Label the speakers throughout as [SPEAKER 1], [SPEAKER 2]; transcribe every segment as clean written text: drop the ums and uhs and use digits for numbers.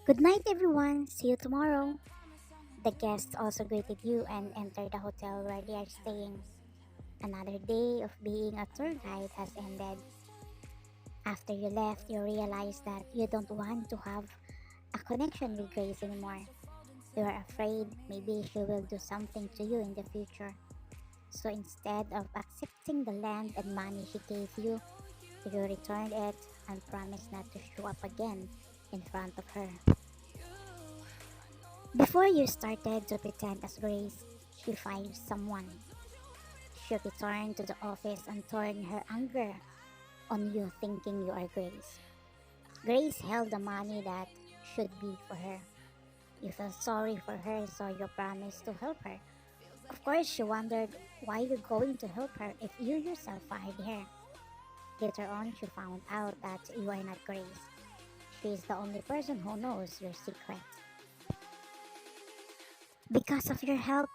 [SPEAKER 1] Good night, everyone. See you tomorrow. The guests also greeted you and entered the hotel where they are staying. Another day of being a tour guide has ended. After you left, you realized that you don't want to have a connection with Grace anymore. You are afraid maybe she will do something to you in the future. So instead of accepting the land and money she gave you returned it and promised not to show up again in front of her. Before you started to pretend as Grace, she fired someone. She returned to the office and turned her anger on you thinking you are Grace. Grace held the money that should be for her. You felt sorry for her, so you promised to help her. Of course, she wondered why you're going to help her if you yourself fired her. Later on, she found out that you are not Grace. She is the only person who knows your secret. Because of your help,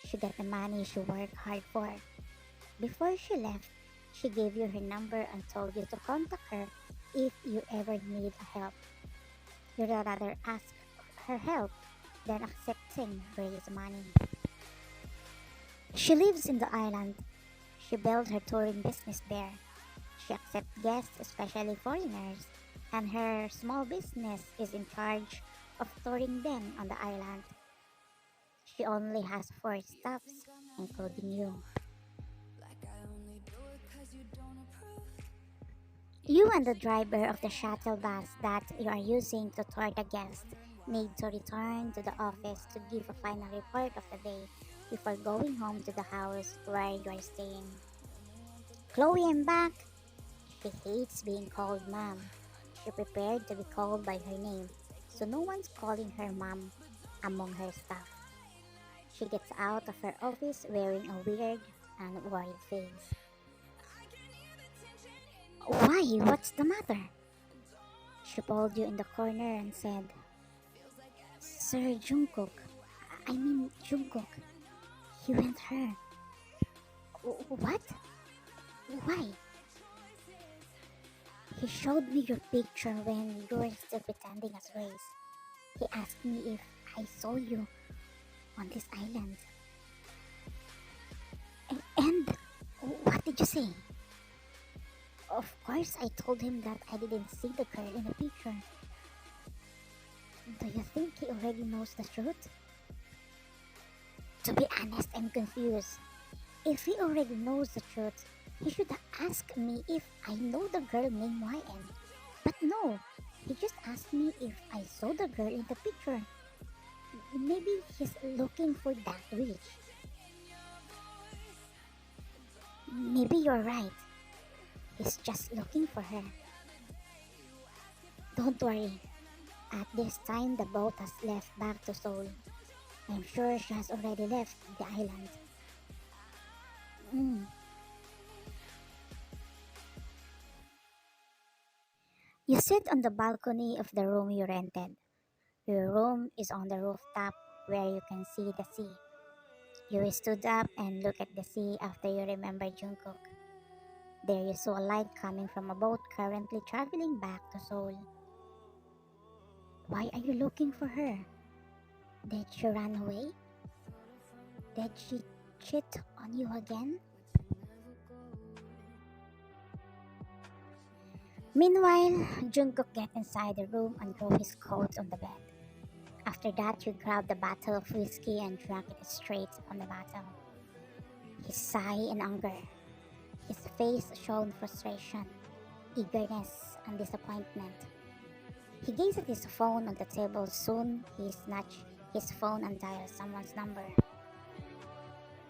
[SPEAKER 1] she got the money she worked hard for. Before she left, she gave you her number and told you to contact her if you ever need help. You'd rather ask her help than accepting Grace's money. She lives in the island. She built her touring business there. She accepts guests, especially foreigners, and her small business is in charge of touring them on the island. She only has four staffs, including you. You and the driver of the shuttle bus that you are using to tour the guests need to return to the office to give a final report of the day before going home to the house where you are staying. Chloe, I'm back. She hates being called mom. She prepared to be called by her name, so no one's calling her mom among her staff. She gets out of her office wearing a weird and worried face. Why? What's the matter? She pulled you in the corner and said, Sir Jungkook, I mean Jungkook, he went her. What? Why? He showed me your picture when you were still pretending as Grace. He asked me if I saw you on this island. And what did you say? Of course, I told him that I didn't see the girl in the picture. Do you think he already knows the truth? To be honest, I'm confused. If he already knows the truth, he should ask me if I know the girl named YN. But no, he just asked me if I saw the girl in the picture. Maybe he's looking for that witch. Maybe you're right. He's just looking for her. Don't worry. At this time, the boat has left back to Seoul. I'm sure she has already left the island. You sit on the balcony of the room you rented. Your room is on the rooftop where you can see the sea. You stood up and looked at the sea after you remembered Jungkook. There you saw a light coming from a boat currently traveling back to Seoul. Why are you looking for her? Did she run away? Did she cheat on you again? Meanwhile, Jungkook get inside the room and threw his coat on the bed. After that, you grabbed a bottle of whiskey and drank it straight on the bottle. He sighed in anger. His face showed frustration, eagerness, and disappointment. He gazed at his phone on the table. Soon, he snatched his phone and dialed someone's number.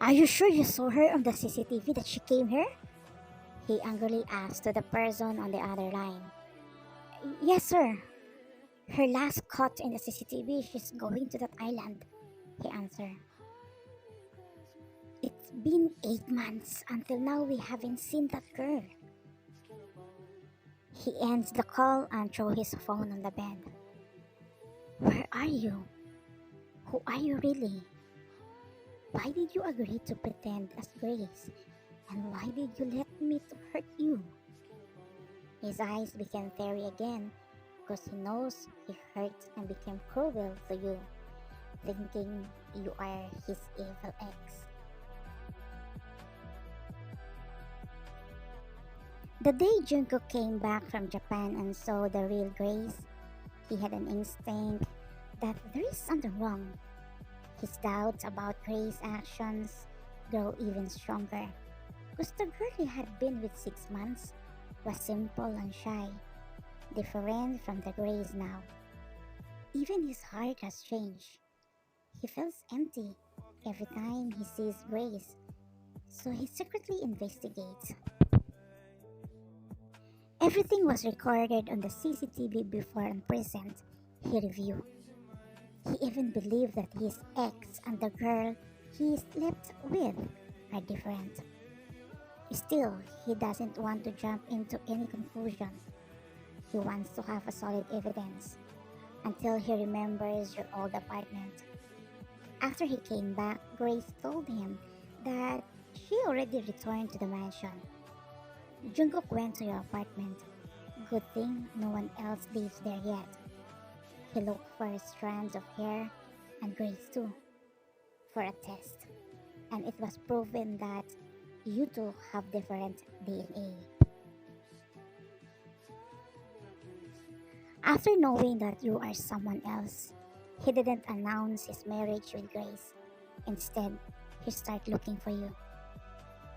[SPEAKER 1] Are you sure you saw her on the CCTV that she came here? He angrily asked to the person on the other line. Yes, sir. Her last caught in the CCTV, she's going to that island, he answered. It's been 8 months. Until now, we haven't seen that girl. He ends the call and throws his phone on the bed. Where are you? Who are you really? Why did you agree to pretend as Grace? And why did you let me to hurt you? His eyes became fiery again because he knows he hurt and became cruel to you, thinking you are his evil ex. The day Jungkook came back from Japan and saw the real Grace, he had an instinct that there is something wrong. His doubts about Grace's actions grow even stronger because the girl he had been with 6 months was simple and shy, different from the Grace now. Even his heart has changed. He feels empty every time he sees Grace, so he secretly investigates. Everything was recorded on the CCTV before and present, he reviewed. He even believed that his ex and the girl he slept with are different. Still, he doesn't want to jump into any conclusion. He wants to have a solid evidence until he remembers your old apartment. After he came back, Grace told him that she already returned to the mansion. Jungkook went to your apartment. Good thing no one else lives there yet. He looked for strands of hair and Grace too for a test, and it was proven that you two have different DNA. After knowing that you are someone else, he didn't announce his marriage with Grace. Instead, he started looking for you.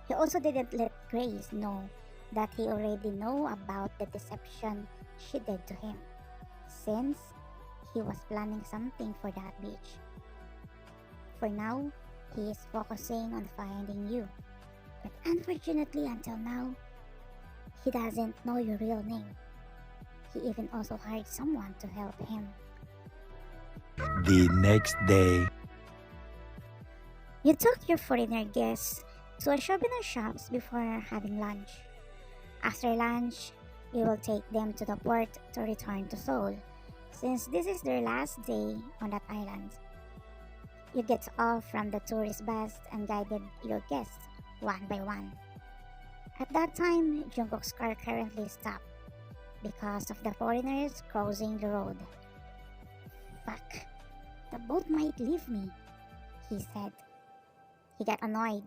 [SPEAKER 1] He also didn't let Grace know that he already know about the deception she did to him, since he was planning something for that beach. For now, he is focusing on finding you. But unfortunately, until now, he doesn't know your real name. He even also hired someone to help him.
[SPEAKER 2] The next day.
[SPEAKER 1] You took your foreigner guests to a souvenir shops before having lunch. After lunch, you will take them to the port to return to Seoul, since this is their last day on that island. You get off from the tourist bus and guided your guests one by one. At that time, Jungkook's car currently stopped because of the foreigners crossing the road. Fuck, the boat might leave me, he said. He got annoyed,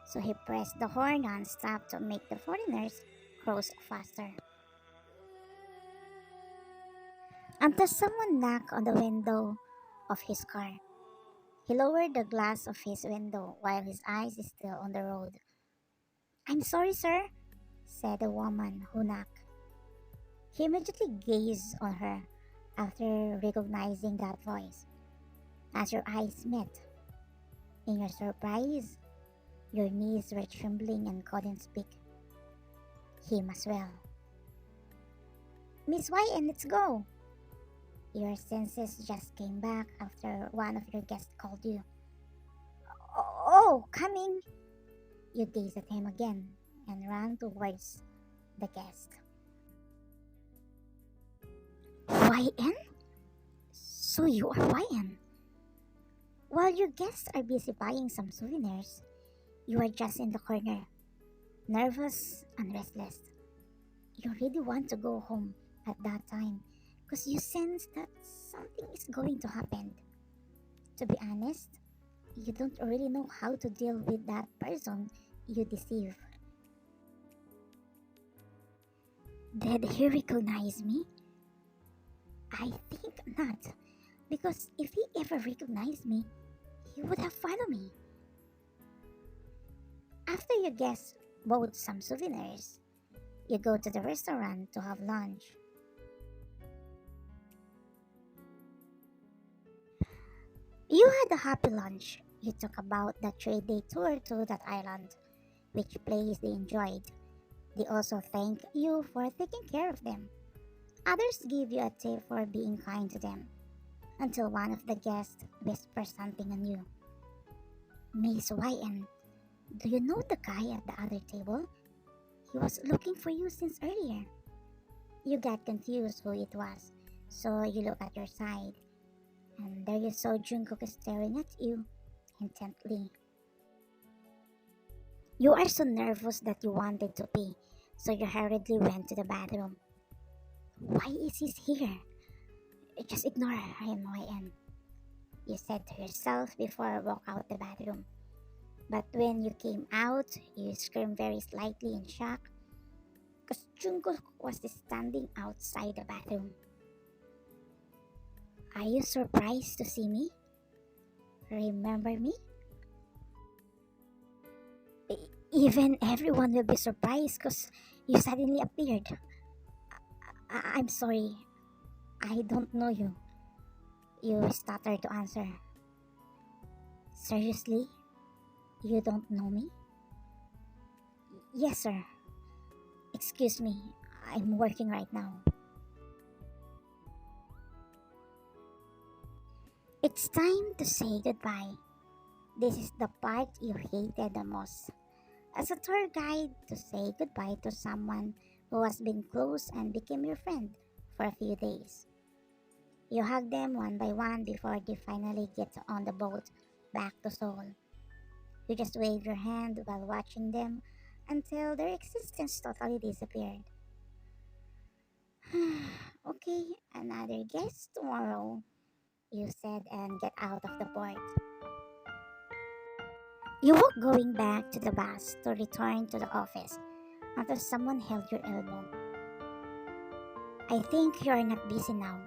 [SPEAKER 1] so he pressed the horn non-stop to make the foreigners cross faster. Until someone knocked on the window of his car. He lowered the glass of his window while his eyes is still on the road. "I'm sorry, sir," said the woman who knocked. He immediately gazed on her after recognizing that voice. As your eyes met, in your surprise, your knees were trembling and couldn't speak. Him as well. "Miss YN, let's go!" Your senses just came back after one of your guests called you. "Oh, coming!" You gazed at him again and ran towards the guest. "YN? So you are YN? While your guests are busy buying some souvenirs, you are just in the corner, nervous and restless. You really want to go home at that time because you sense that something is going to happen. To be honest, you don't really know how to deal with that person you deceive." "Did he recognize me?" "I think not, because if he ever recognized me, he would have followed me." After you guess bought some souvenirs, you go to the restaurant to have lunch. You had a happy lunch. You talk about the 3-day tour to that island, which place they enjoyed. They also thank you for taking care of them. Others give you a tip for being kind to them, until one of the guests whispers something on you. "Miss YN, do you know the guy at the other table? He was looking for you since earlier." You got confused who it was, so you look at your side, and there you saw Jungkook staring at you intently. You are so nervous that you wanted to pee, so you hurriedly went to the bathroom. Why is he here? Just ignore him, YN. You said to yourself before walk out the bathroom. But when you came out, you screamed very slightly in shock because Jungkook was standing outside the bathroom. Are you surprised to see me? Remember me? Even everyone will be surprised because you suddenly appeared. I'm sorry. I don't know you. You stuttered to answer. Seriously? You don't know me? Yes, sir. Excuse me. I'm working right now. It's time to say goodbye. This is the part you hated the most. As a tour guide, to say goodbye to someone who has been close and became your friend for a few days. You hug them one by one before they finally get on the boat back to Seoul. You just wave your hand while watching them until their existence totally disappeared. Okay, another guest tomorrow, you said and get out of the port. You walk going back to the bus to return to the office until someone held your elbow. I think you are not busy now.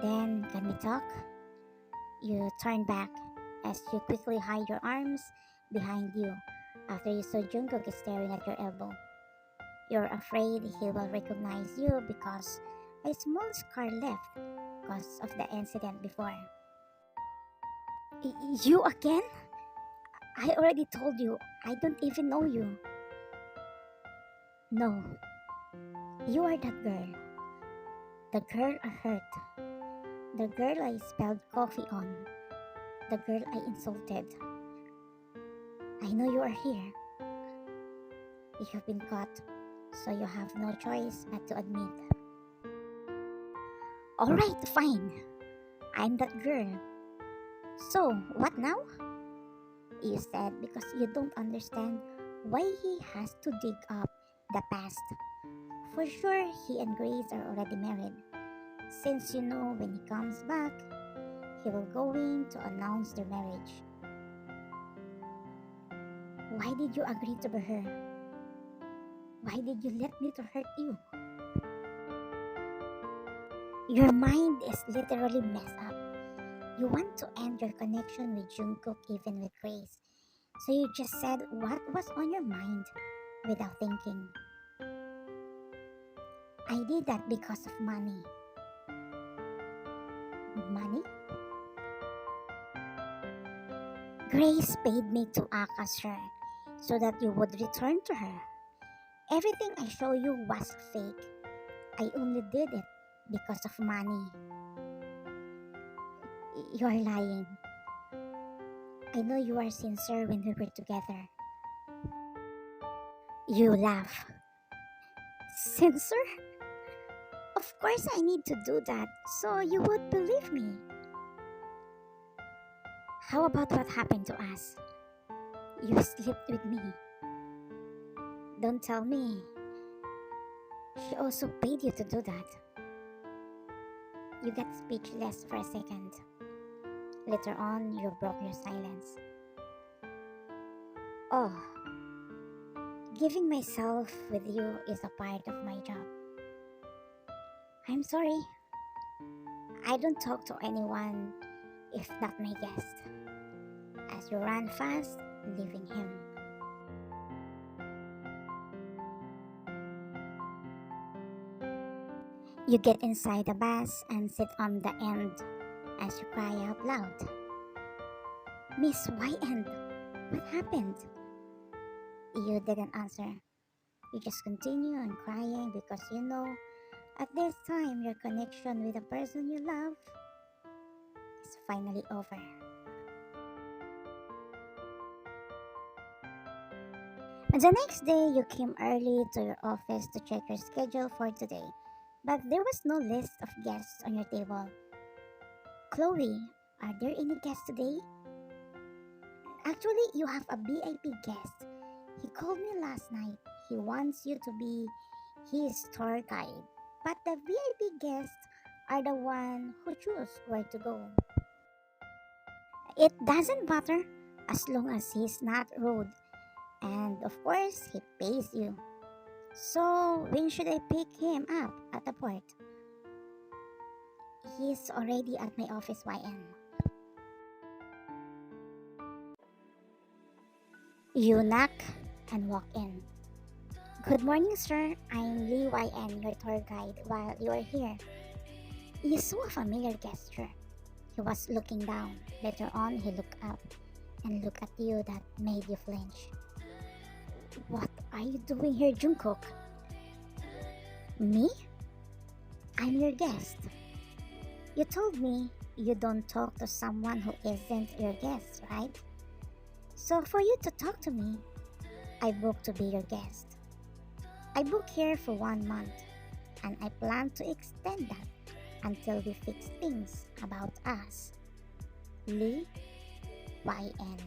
[SPEAKER 1] Then, can we talk? You turn back as you quickly hide your arms behind you after you saw Jungkook is staring at your elbow. You're afraid he will recognize you because a small scar left because of the incident before. You again? I already told you, I don't even know you. No, you are that girl. The girl I hurt. The girl I spilled coffee on. The girl I insulted. I know you are here. You've been caught, so you have no choice but to admit. Alright, fine. I'm that girl. So, what now? You said because you don't understand why he has to dig up the past. For sure, he and Grace are already married. Since you know when he comes back, he will going to announce their marriage. Why did you agree to be her? Why did you let me to hurt you? Your mind is literally messed up. You want to end your connection with Jungkook even with Grace. So you just said what was on your mind without thinking. I did that because of money. Money? Grace paid me to act as her so that you would return to her. Everything I show you was fake. I only did it because of money. You are lying. I know you are sincere when we were together. You laugh. Sincere? Of course I need to do that so you would believe me. How about what happened to us? You slept with me. Don't tell me. She also paid you to do that. You got speechless for a second. Later on, you broke your silence. Oh, giving myself with you is a part of my job. I'm sorry. I don't talk to anyone if not my guest. As you ran fast, leaving him. You get inside the bus and sit on the end as you cry out loud. Miss Y-End, what happened? You didn't answer. You just continue on crying because you know at this time your connection with the person you love is finally over. The next day, you came early to your office to check your schedule for today, but there was no list of guests on your table. Chloe, are there any guests today? Actually, you have a VIP guest. He called me last night. He wants you to be his tour guide. but the VIP guests are the one who choose where to go. It doesn't matter as long as he's not rude, and of course, he pays you. So, when should I pick him up at the port? He's already at my office, YN. You knock and walk in. Good morning, sir. I'm Lee YN, your tour guide while you are here. You saw a familiar gesture. He was looking down. Later on, he looked up and looked at you that made you flinch. What are you doing here, Jungkook? Me? I'm your guest. You told me you don't talk to someone who isn't your guest, right? So for you to talk to me, I booked to be your guest. I booked here for 1 month, and I plan to extend that until we fix things about us. Lee YN.